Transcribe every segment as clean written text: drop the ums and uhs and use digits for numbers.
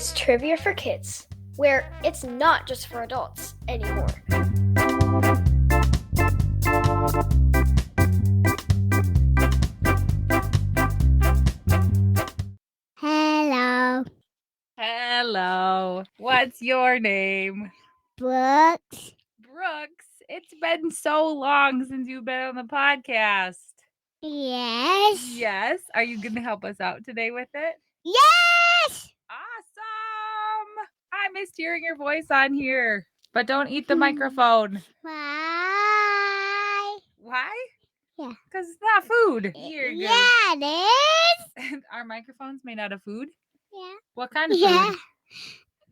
is Trivia for Kids, where it's not just for adults anymore. Hello. Hello. What's your name? Brooks. Brooks. It's been so long since you've been on the podcast. Yes. Yes. Are you going to help us out today with it? Yes. Awesome. I missed hearing your voice on here, but don't eat the microphone. Why? Why? Yeah. Because it's not food. Here you go. Yeah, it is. Are microphones made out of food? Yeah. What kind of Yeah. food?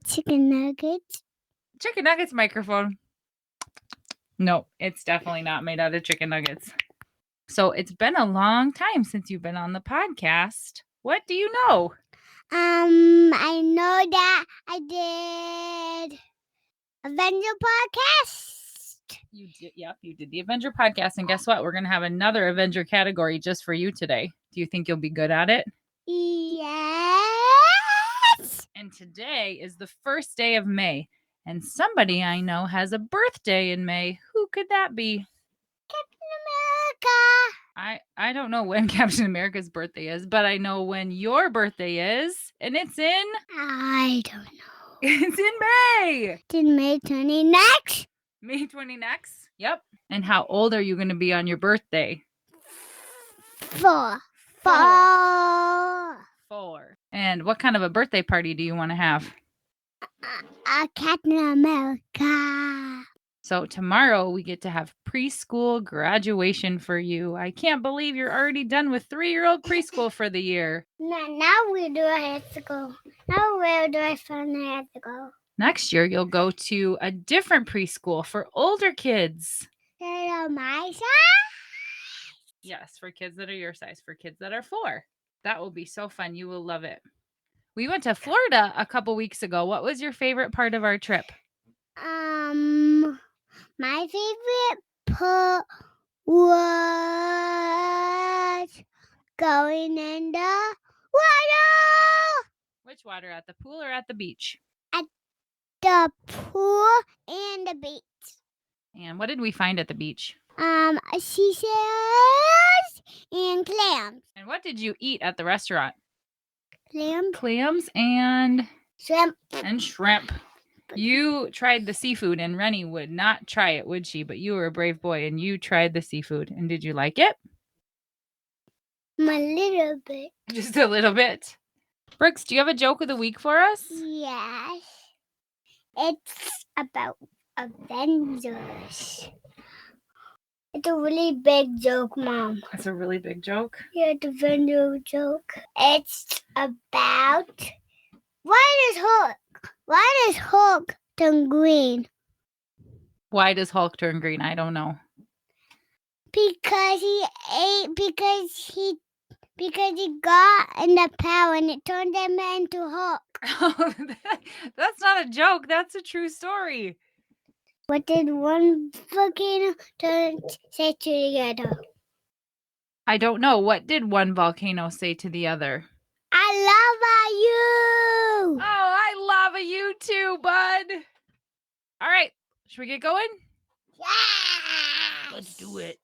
Chicken nuggets. Chicken nuggets microphone. No, it's definitely not made out of chicken nuggets. So it's been a long time since you've been on the podcast. What do you know? I know that I did Avenger podcast. You did, yep, you did the Avenger podcast. And guess what? We're going to have another Avenger category just for you today. Do you think you'll be good at it? Yes. And today is the first day of May. And somebody I know has a birthday in May. Who could that be? Captain America. I don't know when Captain America's birthday is, but I know when your birthday is. And it's in... I don't know. It's in May. Did May 29th? May 29th? Yep. And how old are you going to be on your birthday? 4. And what kind of a birthday party do you want to have? Captain America. So tomorrow we get to have preschool graduation for you. I can't believe you're already done with 3-year-old preschool for the year. Now where do I have to go? Now where do I finally have to go? Next year you'll go to a different preschool for older kids. That are my size? Yes, for kids that are your size, for kids that are 4. That will be so fun. You will love it. We went to Florida a couple weeks ago. What was your favorite part of our trip? My favorite part was going in the water. Which water? At the pool or at the beach? At the pool and the beach. And what did we find at the beach? Seashells and clams. And what did you eat at the restaurant? Clams and shrimp. You tried the seafood, and Rennie would not try it, would she? But you were a brave boy, and you tried the seafood. And did you like it? A little bit. Just a little bit. Brooks, do you have a joke of the week for us? Yes. It's about Avengers. It's a really big joke, Mom. It's a really big joke? Yeah, it's a Avenger joke. It's about... Why does Hulk turn green? Why does Hulk turn green? I don't know. Because he got in the power and it turned him into Hulk. That's not a joke. That's a true story. What did one volcano say to the other? I don't know. What did one volcano say to the other? I love you. Oh, I love you too, bud. All right. Should we get going? Yeah. Let's do it.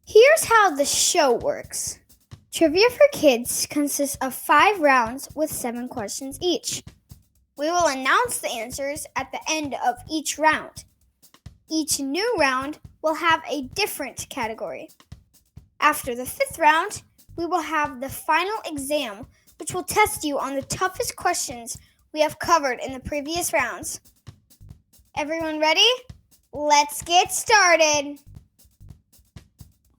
Here's how the show works. Trivia for Kids consists of 5 rounds with 7 questions each. We will announce the answers at the end of each round. Each new round will have a different category. After the 5th round, we will have the final exam, which will test you on the toughest questions we have covered in the previous rounds. Everyone ready? Let's get started.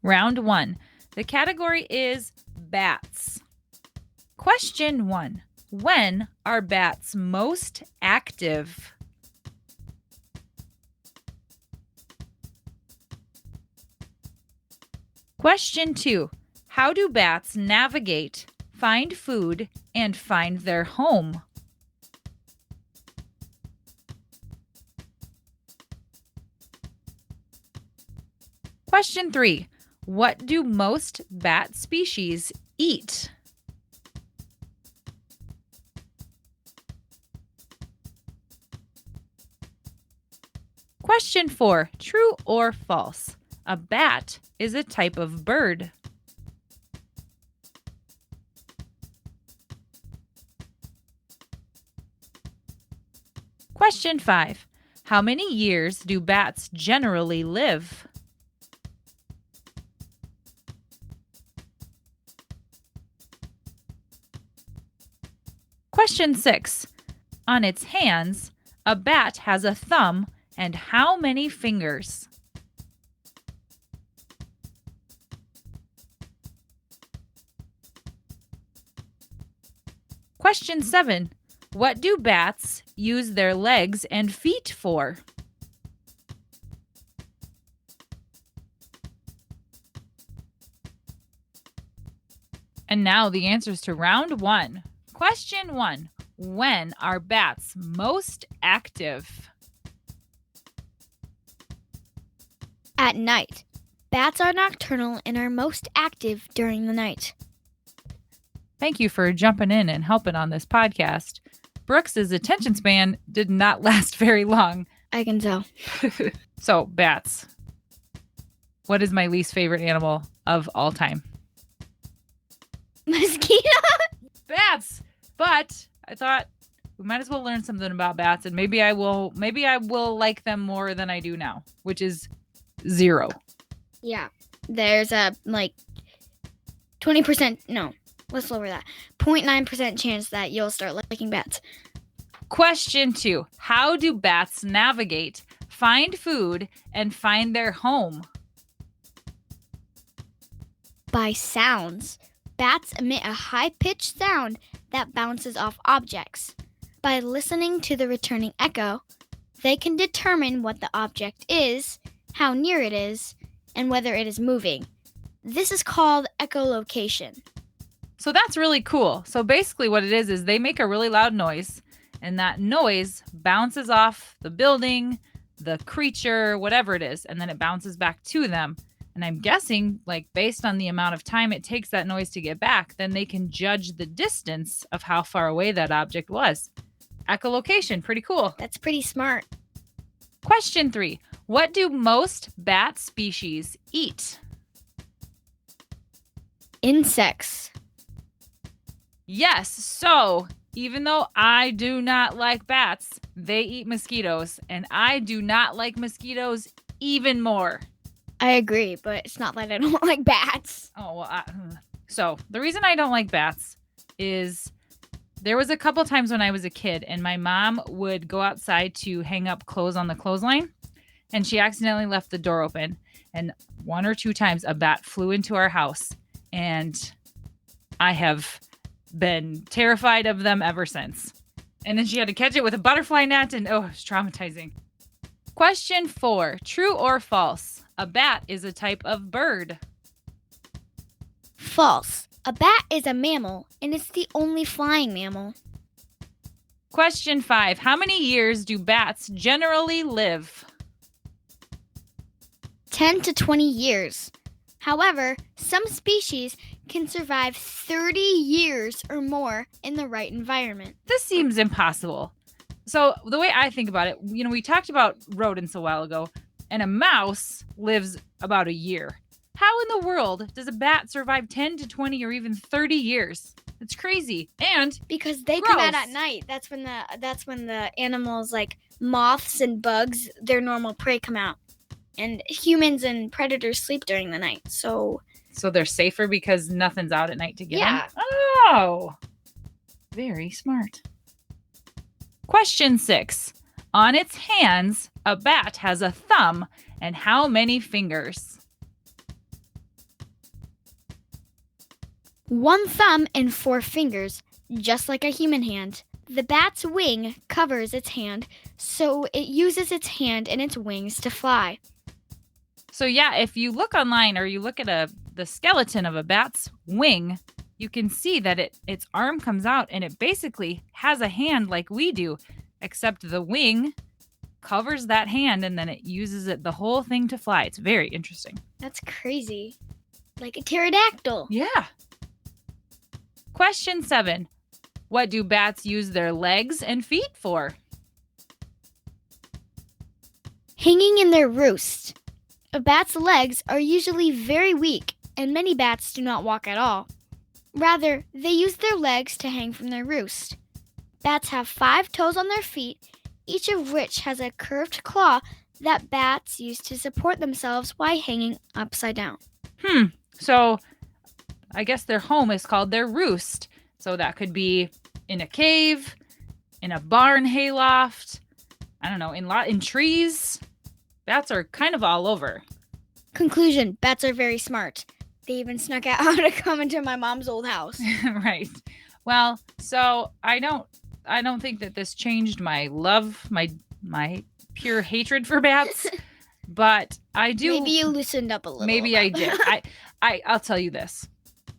Round 1. The category is bats. Question 1. When are bats most active? Question 2. How do bats navigate, find food, and find their home? Question 3. What do most bat species eat? Question 4, true or false? A bat is a type of bird. Question 5, how many years do bats generally live? Question 6, on its hands, a bat has a thumb and how many fingers? Question 7. What do bats use their legs and feet for? And now the answers to round 1. Question 1. When are bats most active? At night. Bats are nocturnal and are most active during the night. Thank you for jumping in and helping on this podcast. Brooks's attention span did not last very long. I can tell. So, bats. What is my least favorite animal of all time? Mosquito? Bats. But I thought we might as well learn something about bats, and maybe I will like them more than I do now, which is 0. Yeah. There's a 20%, no, let's lower that. 0.9% chance that you'll start liking bats. Question 2. How do bats navigate, find food, and find their home? By sounds. Bats emit a high-pitched sound that bounces off objects. By listening to the returning echo, they can determine what the object is, how near it is, and whether it is moving. This is called echolocation. So that's really cool. So basically what it is they make a really loud noise, and that noise bounces off the building, the creature, whatever it is, and then it bounces back to them. And I'm guessing, based on the amount of time it takes that noise to get back, then they can judge the distance of how far away that object was. Echolocation, pretty cool. That's pretty smart. Question 3. What do most bat species eat? Insects. Yes, so even though I do not like bats, they eat mosquitoes, and I do not like mosquitoes even more. I agree, but it's not that I don't like bats. Oh, well, so the reason I don't like bats is there was a couple times when I was a kid and my mom would go outside to hang up clothes on the clothesline, and she accidentally left the door open, and 1 or 2 times a bat flew into our house, and I have been terrified of them ever since. And then she had to catch it with a butterfly net, and it was traumatizing. Question 4, true or false? A bat is a type of bird. False. A bat is a mammal, and it's the only flying mammal. Question 5, how many years do bats generally live? 10 to 20 years. However, some species can survive 30 years or more in the right environment. This seems impossible. So the way I think about it, we talked about rodents a while ago, and a mouse lives about a year. How in the world does a bat survive 10 to 20 or even 30 years? It's crazy. And because they gross. come out at night. That's when the animals like moths and bugs, their normal prey, come out. And humans and predators sleep during the night. So they're safer because nothing's out at night to get Yeah. them? Oh, very smart. Question 6. On its hands, a bat has a thumb and how many fingers? 1 thumb and 4 fingers, just like a human hand. The bat's wing covers its hand, so it uses its hand and its wings to fly. So yeah, if you look online or you look at the skeleton of a bat's wing, you can see that its arm comes out and it basically has a hand like we do, except the wing covers that hand and then it uses the whole thing to fly. It's very interesting. That's crazy. Like a pterodactyl. Yeah. Question 7. What do bats use their legs and feet for? Hanging in their roost. A bat's legs are usually very weak, and many bats do not walk at all. Rather, they use their legs to hang from their roost. Bats have 5 toes on their feet, each of which has a curved claw that bats use to support themselves while hanging upside down. So I guess their home is called their roost. So that could be in a cave, in a barn hayloft, I don't know, in trees. Bats are kind of all over. Conclusion, bats are very smart. They even snuck out how to come into my mom's old house. Right. Well, so I don't think that this changed my love, my pure hatred for bats, but I do. Maybe you loosened up a little. Maybe I did. I'll tell you this.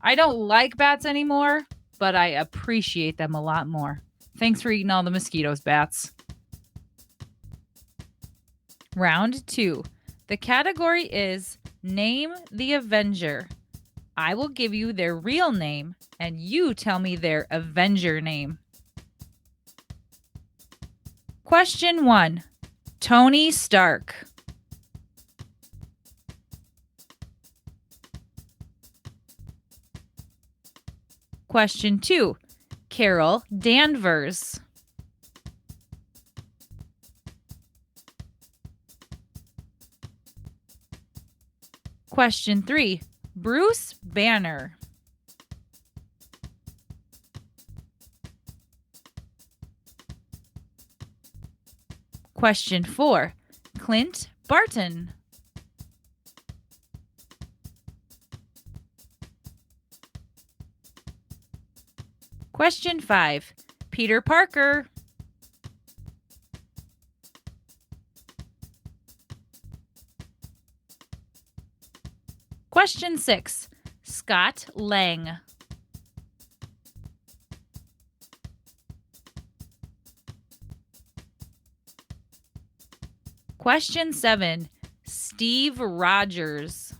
I don't like bats anymore, but I appreciate them a lot more. Thanks for eating all the mosquitoes, bats. Round 2. The category is Name the Avenger. I will give you their real name, and you tell me their Avenger name. Question 1. Tony Stark. Question 2. Carol Danvers. Question 3. Bruce Banner. Question 4. Clint Barton. Question 5. Peter Parker. Question 6. Scott Lang. Question 7. Steve Rogers.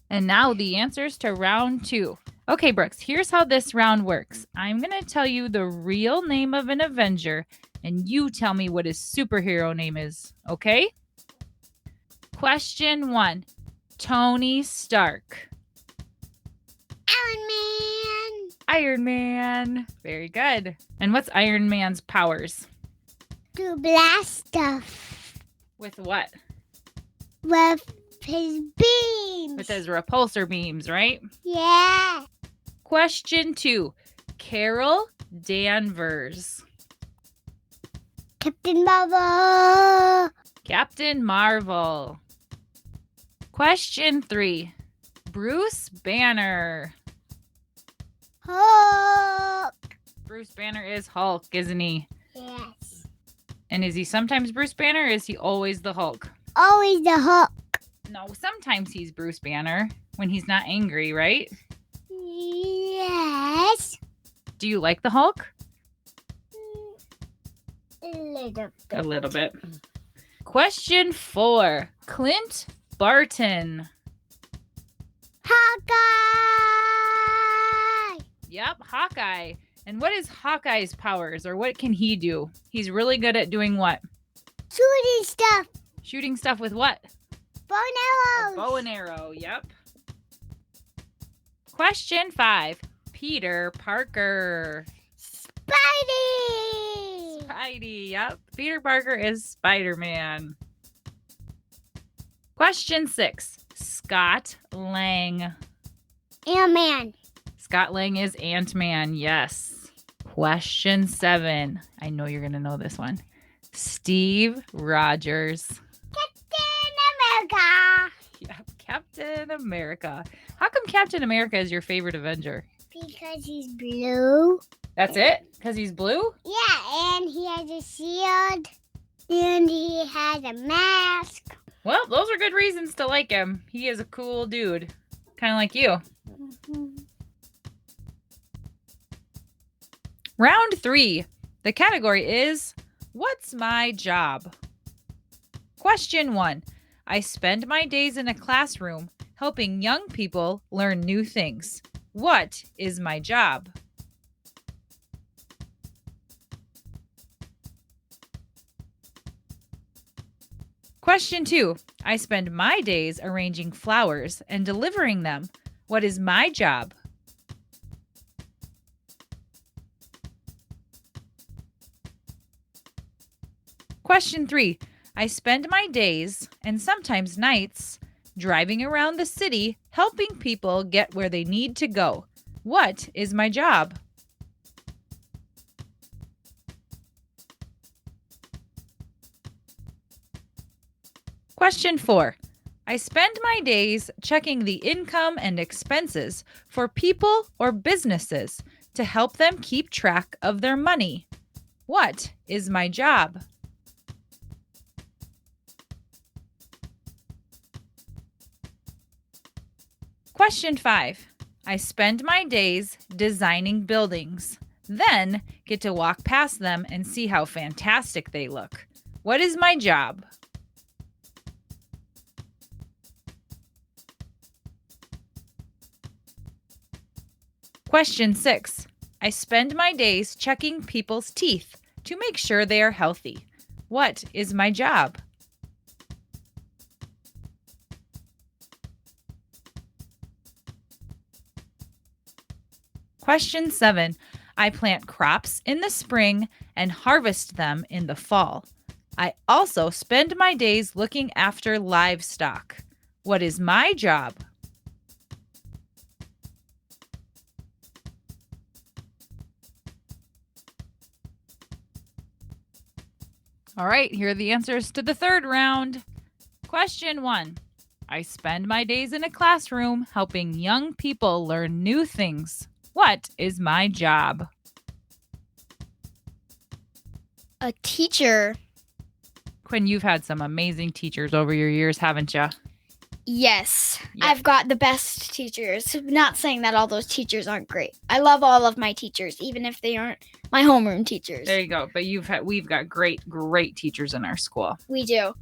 And now the answers to round 2. Okay, Brooks, here's how this round works. I'm going to tell you the real name of an Avenger, and you tell me what his superhero name is, okay? Question 1. Tony Stark. Iron Man. Iron Man. Very good. And what's Iron Man's powers? To blast stuff With what? with his beams. With his repulsor beams, right? Yeah. Question 2. Carol Danvers. Captain Marvel. Captain Marvel. Question 3. Bruce Banner. Hulk. Bruce Banner is Hulk, isn't he? Yes. And is he sometimes Bruce Banner or is he always the Hulk? Always the Hulk. No, sometimes he's Bruce Banner when he's not angry, right? Yes. Do you like the Hulk? A little bit. A little bit. Question 4. Clint Barton. Hawkeye. Yep, Hawkeye. And what is Hawkeye's powers, or what can he do? He's really good at doing what? Shooting stuff. Shooting stuff with what? Bow and A arrows. bow and arrow, yep. Question 5. Peter Parker. Spidey. Spidey, yep. Peter Parker is Spider-Man. Question 6. Scott Lang. Ant-Man. Scott Lang is Ant-Man, yes. Question 7. I know you're going to know this one. Steve Rogers. Captain America. Yep, Captain America. How come Captain America is your favorite Avenger? Because he's blue. That's it? Because he's blue? Yeah, and he has a shield. And he has a mask. Well, those are good reasons to like him. He is a cool dude. Kind of like you. Round 3. The category is, what's my job? Question 1. I spend my days in a classroom helping young people learn new things. What is my job? Question 2. I spend my days arranging flowers and delivering them. What is my job? Question 3. I spend my days and sometimes nights driving around the city helping people get where they need to go. What is my job? Question 4. I spend my days checking the income and expenses for people or businesses to help them keep track of their money. What is my job? Question 5. I spend my days designing buildings, then get to walk past them and see how fantastic they look. What is my job? Question 6. I spend my days checking people's teeth to make sure they are healthy. What is my job? Question 7. I plant crops in the spring and harvest them in the fall. I also spend my days looking after livestock. What is my job? All right, here are the answers to the third round. Question 1. I spend my days in a classroom helping young people learn new things. What is my job? A teacher. Quinn, you've had some amazing teachers over your years, haven't you? Yes, Yeah. I've got the best teachers. Not saying that all those teachers aren't great. I love all of my teachers, even if they aren't my homeroom teachers. There you go. But we've got great teachers in our school. We do.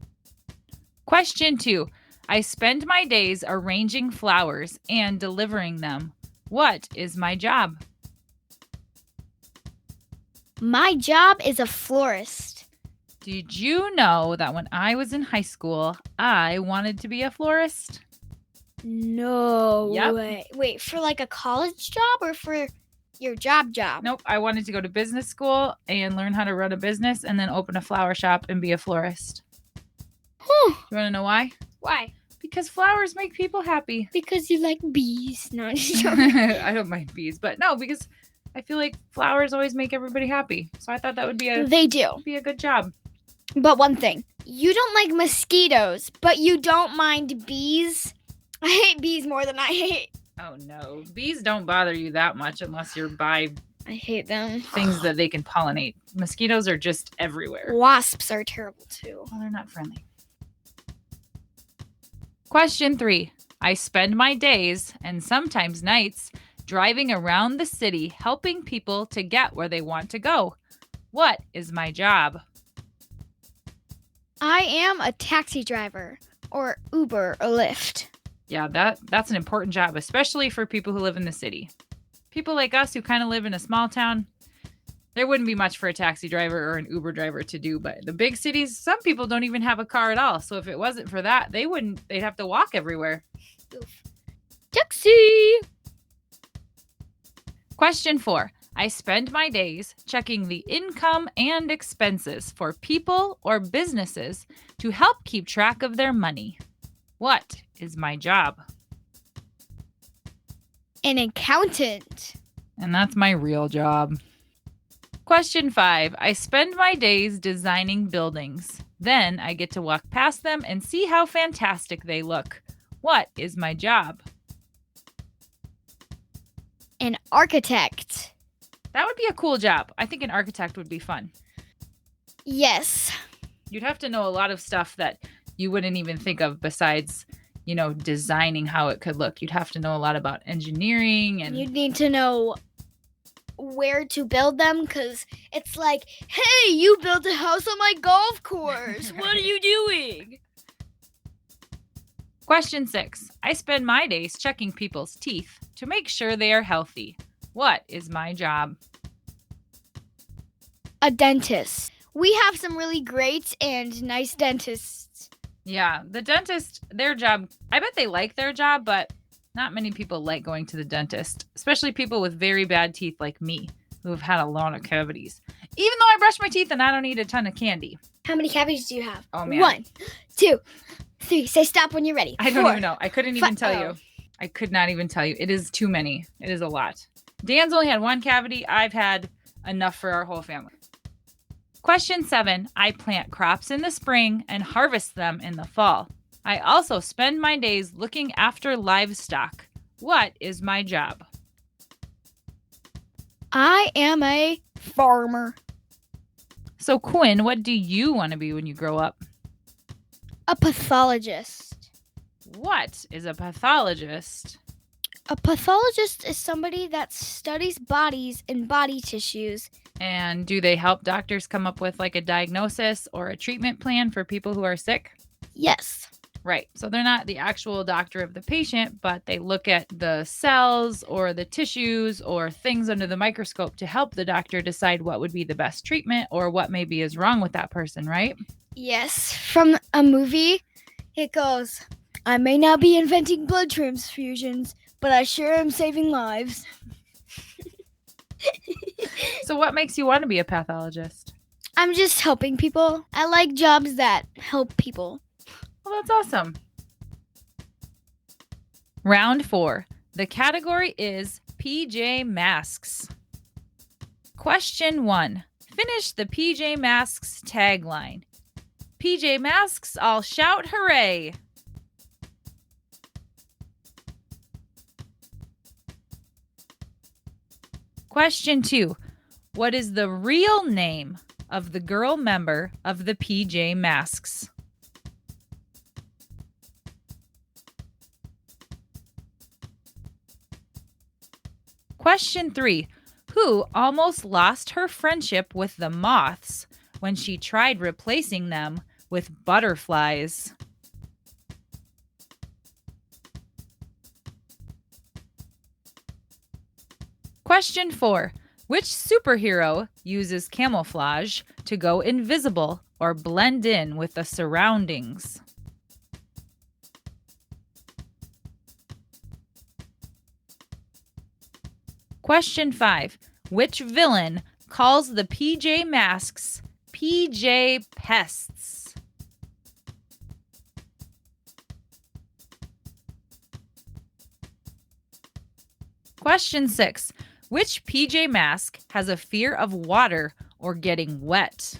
Question 2. I spend my days arranging flowers and delivering them. What is my job? My job is a florist. Did you know that when I was in high school, I wanted to be a florist? No Yep. way. Wait, for like a college job or for your job? Nope. I wanted to go to business school and learn how to run a business and then open a flower shop and be a florist. Whew. You want to know why? Why? Because flowers make people happy. Because you like bees. No, I'm just joking. I don't mind bees, but no, because I feel like flowers always make everybody happy. So I thought that would be They do. a good job. But one thing, you don't like mosquitoes, but you don't mind bees. I hate bees more than I hate. Oh no, bees don't bother you that much unless you're by I hate them. things that they can pollinate. Mosquitoes are just everywhere. Wasps are terrible too. Well, they're not friendly. Question 3. I spend my days and sometimes nights driving around the city helping people to get where they want to go. What is my job? I am a taxi driver or Uber or Lyft. Yeah, that's an important job, especially for people who live in the city. People like us who kind of live in a small town, there wouldn't be much for a taxi driver or an Uber driver to do. But the big cities, some people don't even have a car at all. So if it wasn't for that, they'd have to walk everywhere. Taxi! Question 4. I spend my days checking the income and expenses for people or businesses to help keep track of their money. What is my job? An accountant. And that's my real job. Question 5. I spend my days designing buildings. Then I get to walk past them and see how fantastic they look. What is my job? An architect. That would be a cool job. I think an architect would be fun. Yes. You'd have to know a lot of stuff that you wouldn't even think of besides, designing how it could look. You'd have to know a lot about engineering and You'd need to know where to build them because it's like, hey, you built a house on my golf course. What are you doing? Question 6. I spend my days checking people's teeth to make sure they are healthy. What is my job? A dentist. We have some really great and nice dentists. Yeah, the dentist, their job, I bet they like their job, but not many people like going to the dentist, especially people with very bad teeth like me who have had a lot of cavities. Even though I brush my teeth and I don't eat a ton of candy. How many cavities do you have? Oh, man. 1, 2, 3. Say stop when you're ready. I don't 4. even know. I couldn't even tell you. I could not even tell you. It is too many. It is a lot. Dan's only had 1 cavity. I've had enough for our whole family. Question 7. I plant crops in the spring and harvest them in the fall. I also spend my days looking after livestock. What is my job? I am a farmer. So, Quinn, what do you want to be when you grow up? A pathologist. What is a pathologist? A pathologist is somebody that studies bodies and body tissues. And do they help doctors come up with like a diagnosis or a treatment plan for people who are sick? Yes. Right. So they're not the actual doctor of the patient, but they look at the cells or the tissues or things under the microscope to help the doctor decide what would be the best treatment or what maybe is wrong with that person, right? Yes. From a movie, it goes, I may not be inventing blood transfusions, but I sure am saving lives. So what makes you want to be a pathologist? I'm just helping people. I like jobs that help people. Well, that's awesome. Round 4. The category is PJ Masks. Question 1. Finish the PJ Masks tagline. PJ Masks, all shout hooray. Question 2. What is the real name of the girl member of the PJ Masks? Question 3. Who almost lost her friendship with the moths when she tried replacing them with butterflies? Question 4. Which superhero uses camouflage to go invisible or blend in with the surroundings? Question 5. Which villain calls the PJ Masks PJ Pests? Question 6. Which PJ Mask has a fear of water or getting wet?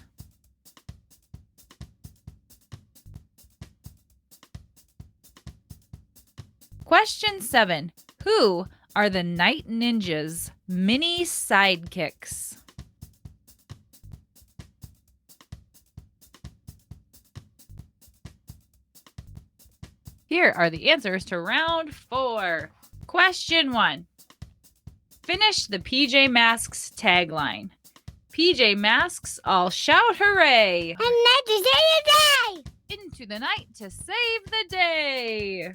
Question 7. Who are the Night Ninjas' mini sidekicks? Here are the answers to round 4. Question 1. Finish the PJ Masks tagline. PJ Masks, all shout hooray! And night to save the day! Into the night to save the day!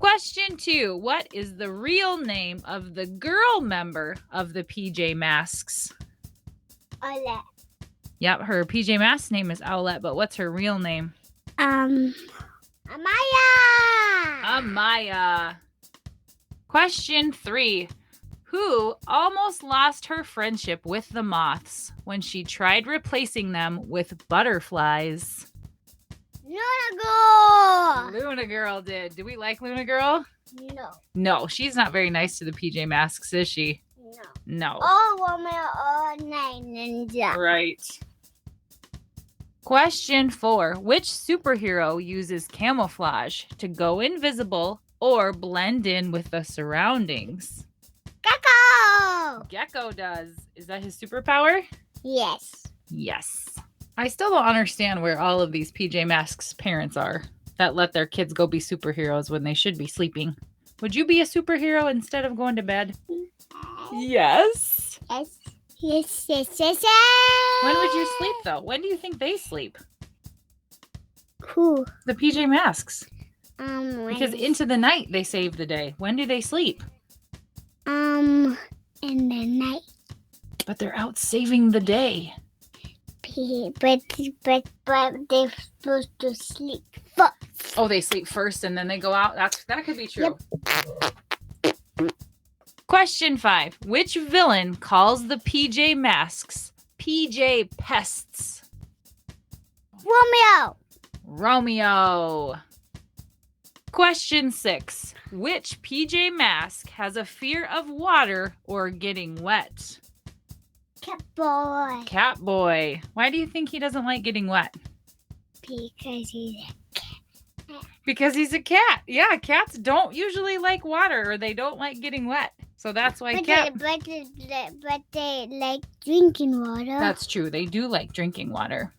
Question 2. What is the real name of the girl member of the PJ Masks? Owlette. Yep, her PJ Masks name is Owlette, but what's her real name? Amaya. Amaya. Question 3. Who almost lost her friendship with the moths when she tried replacing them with butterflies? Luna Girl. Luna Girl did. Do we like Luna Girl? No. No, she's not very nice to the PJ Masks, is she? No. No. All woman, all night ninja. Right. Question 4. Which superhero uses camouflage to go invisible or blend in with the surroundings? Gekko. Gekko does. Is that his superpower? Yes. Yes. I still don't understand where all of these PJ Masks parents are that let their kids go be superheroes when they should be sleeping. Would you be a superhero instead of going to bed? Yes. Yes. Yes. Yes. Yes. When would you sleep though? When do you think they sleep? Who? The PJ Masks. Because when- into the night they save the day. When do they sleep? in the night. But they're out saving the day. but they're supposed to sleep first. Oh, they sleep first and then they go out? That could be true. Question 5. Which villain calls the PJ Masks PJ Pests? Romeo. Question 6. Which PJ Mask has a fear of water or getting wet? Catboy. Catboy. Why do you think he doesn't like getting wet? Because he's Because he's a a cat. Yeah, cats don't usually like water or they don't like getting wet. So that's why but they like drinking water. That's true. They do like drinking water.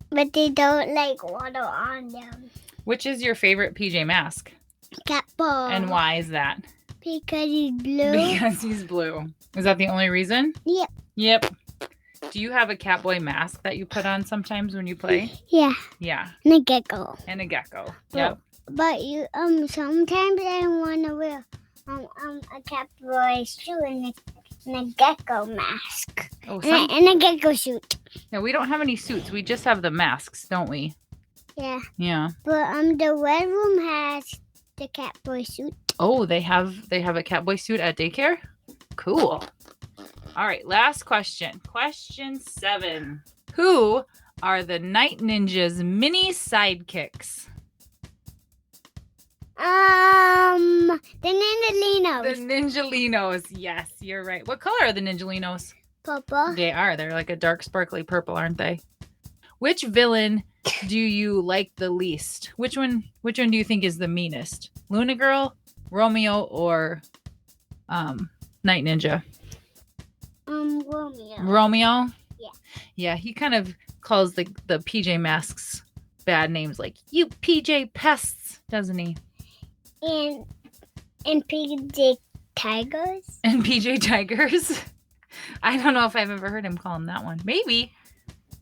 But they don't like water on them. Which is your favorite PJ Mask? Catboy. And why is that? Because he's blue. Because he's blue. Is that the only reason? Yep. Yep. Do you have a Catboy mask that you put on sometimes when you play? Yeah. Yeah. And a gecko. And a gecko. Yep. But you sometimes I want to wear a Catboy suit and a gecko mask. Oh, And a gecko suit. no, we don't have any suits. We just have the masks, don't we? Yeah. Yeah. But the red room has the Catboy suit. Oh, they have a Catboy suit at daycare? Cool. All right, last question. Question 7. Who are the Night Ninja's mini sidekicks? The Ninjalinos. The Ninjalinos. Yes, you're right. What color are the Ninjalinos? Purple. They are. They're like a dark sparkly purple, aren't they? Which villain do you like the least? Which one do you think is the meanest? Luna Girl, Romeo, or Night Ninja? Romeo. Romeo? Yeah. Yeah, he kind of calls the PJ Masks bad names like, you PJ Pests, doesn't he? And PJ Tigers. And PJ Tigers? I don't know if I've ever heard him call him that one. Maybe.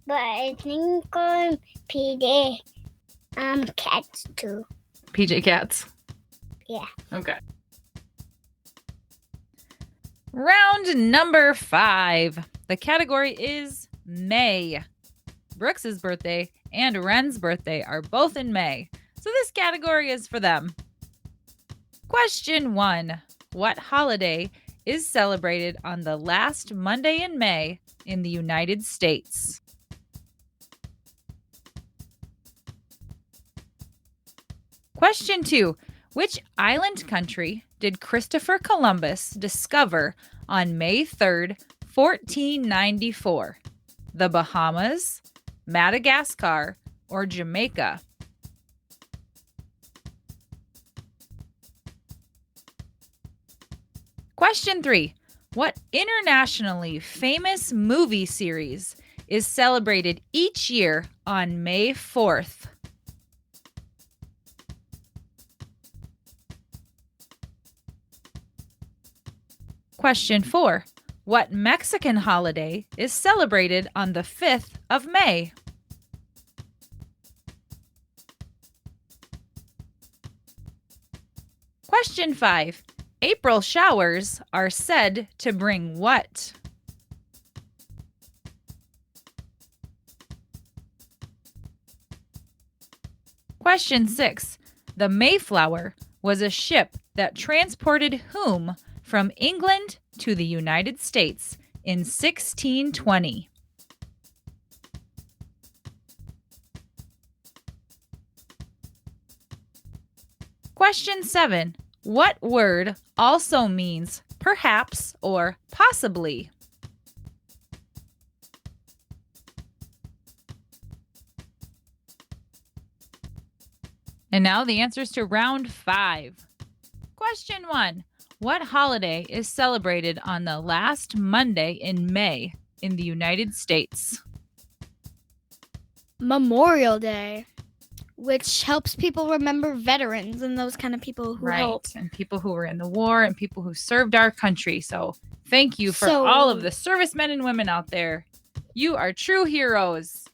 But I think PJ Cats too. PJ Cats? Yeah. Okay. Round number 5. The category is May. Brooks's birthday and Ren's birthday are both in May, so this category is for them. Question 1. What holiday is celebrated on the last Monday in May in the United States? Question 2. Which island country did Christopher Columbus discover on May 3rd, 1494? The Bahamas, Madagascar, or Jamaica? Question 3. What internationally famous movie series is celebrated each year on May 4th? Question 4. What Mexican holiday is celebrated on the 5th of May? Question 5. April showers are said to bring what? Question 6. The Mayflower was a ship that transported whom from England to the United States in 1620? Question 7. What word also means perhaps or possibly? And now the answers to round 5. Question 1. What holiday is celebrated on the last Monday in May in the United States? Memorial Day, which helps people remember veterans and those kind of people who Right. helped. And people who were in the war and people who served our country. So thank you for So- all of the servicemen and women out there. You are true heroes.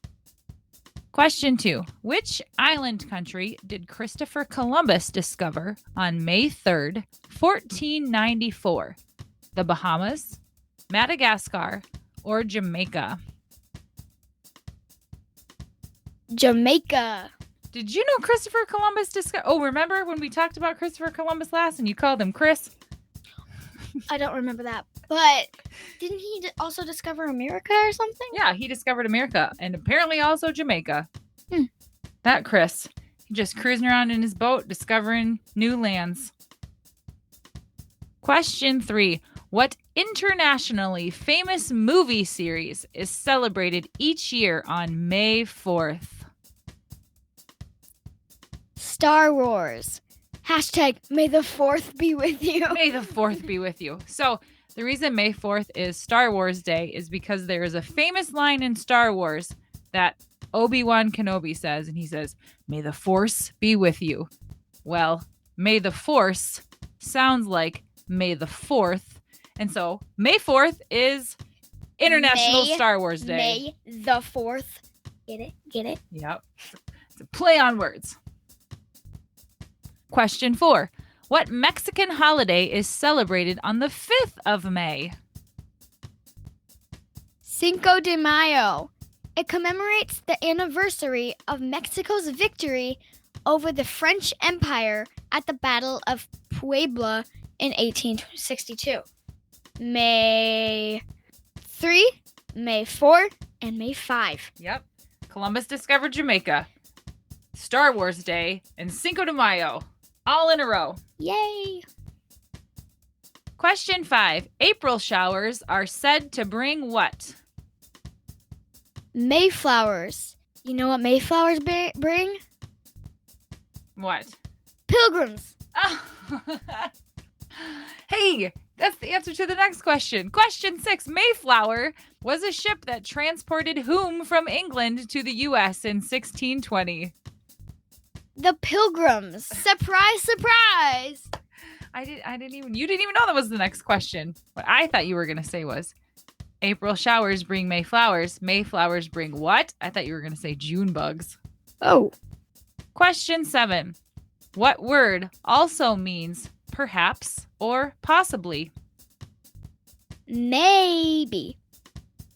Question 2. Which island country did Christopher Columbus discover on May 3rd, 1494? The Bahamas, Madagascar, or Jamaica? Jamaica. Did you know Christopher Columbus discovered... Oh, remember when we talked about Christopher Columbus last and you called him Chris? I don't remember that. But didn't he also discover America or something? Yeah, he discovered America and apparently also Jamaica. Hmm. That Chris. Just cruising around in his boat, discovering new lands. Question 3. What internationally famous movie series is celebrated each year on May 4th? Star Wars. Hashtag May the 4th be with you. May the 4th be with you. So the reason May 4th is Star Wars Day is because there is a famous line in Star Wars that Obi-Wan Kenobi says, and he says, "May the Force be with you." Well, May the Force sounds like May the 4th. And so May 4th is International May- Star Wars Day. May the 4th. Get it? Get it? Yep. It's a play on words. Question 4. What Mexican holiday is celebrated on the 5th of May? Cinco de Mayo. It commemorates the anniversary of Mexico's victory over the French Empire at the Battle of Puebla in 1862. May 3, May 4, and May 5. Yep. Columbus discovered Jamaica, Star Wars Day, and Cinco de Mayo. All in a row. Yay! Question 5. April showers are said to bring what? Mayflowers. You know what Mayflowers bring? What? Pilgrims. Oh. Hey, that's the answer to the next question. Question 6. Mayflower was a ship that transported whom from England to the U.S. in 1620? The Pilgrims. Surprise, surprise. You didn't even know that was the next question. What I thought you were going to say was, April showers bring May flowers. May flowers bring what? I thought you were going to say June bugs. Oh. Question 7. What word also means perhaps or possibly? Maybe.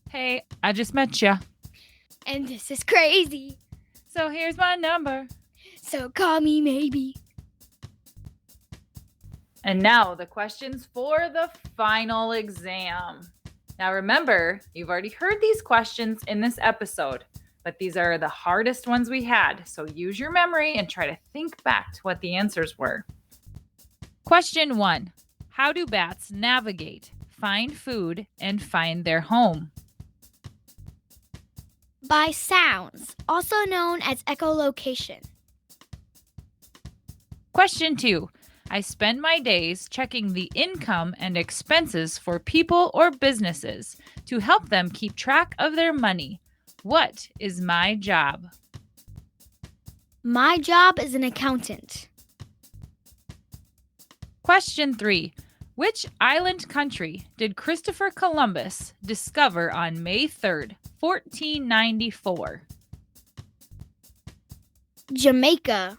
Hey, I just met ya. And this is crazy. So here's my number. So call me maybe. And now the questions for the final exam. Now remember, you've already heard these questions in this episode, but these are the hardest ones we had. So use your memory and try to think back to what the answers were. Question 1. How do bats navigate, find food, and find their home? By sounds, also known as echolocation. Question 2. I spend my days checking the income and expenses for people or businesses to help them keep track of their money. What is my job? My job is an accountant. Question 3. Which island country did Christopher Columbus discover on May 3rd, 1494? Jamaica.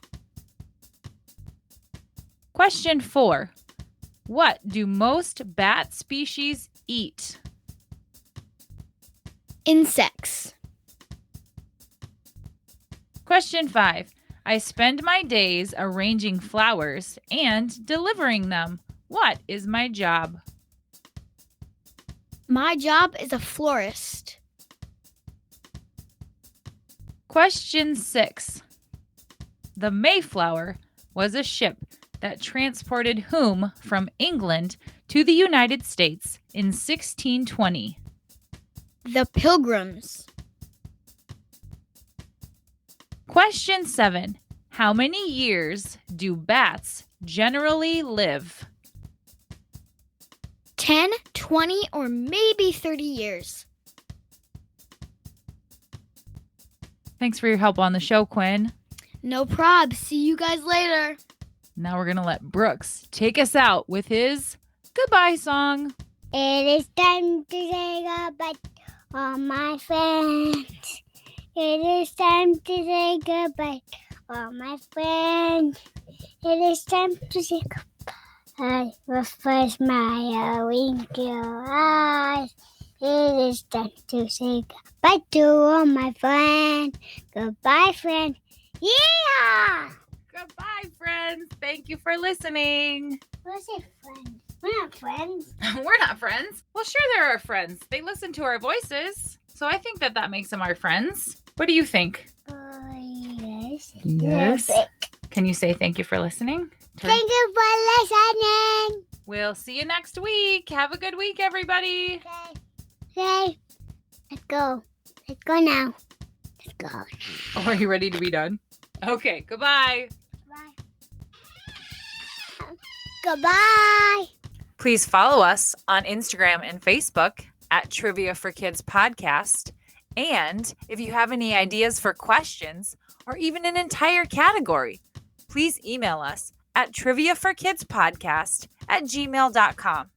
Question 4. What do most bat species eat? Insects. Question 5. I spend my days arranging flowers and delivering them. What is my job? My job is a florist. Question 6. The Mayflower was a ship that transported whom from England to the United States in 1620? The Pilgrims. Question 7. How many years do bats generally live? 10, 20, or maybe 30 years. Thanks for your help on the show, Quinn. No prob. See you guys later. Now we're going to let Brooks take us out with his goodbye song. It is time to say goodbye, all my friends. It is time to say goodbye, all my friends. It is time to say goodbye with a smile, wink your eyes. It is time to say goodbye to all my friends. Goodbye, friend. Yeah! Goodbye, friends. Thank you for listening. What's it, friends? We're not friends. We're not friends. Well, sure, they're our friends. They listen to our voices. So I think that makes them our friends. What do you think? Yes. Yes. Can you say thank you for listening? Thank you for listening. We'll see you next week. Have a good week, everybody. Okay. Let's go. Let's go now. Let's go. Oh, are you ready to be done? Okay, goodbye. Bye. Goodbye. Please follow us on Instagram and Facebook at Trivia for Kids Podcast. And if you have any ideas for questions or even an entire category, please email us at triviaforkidspodcast@gmail.com.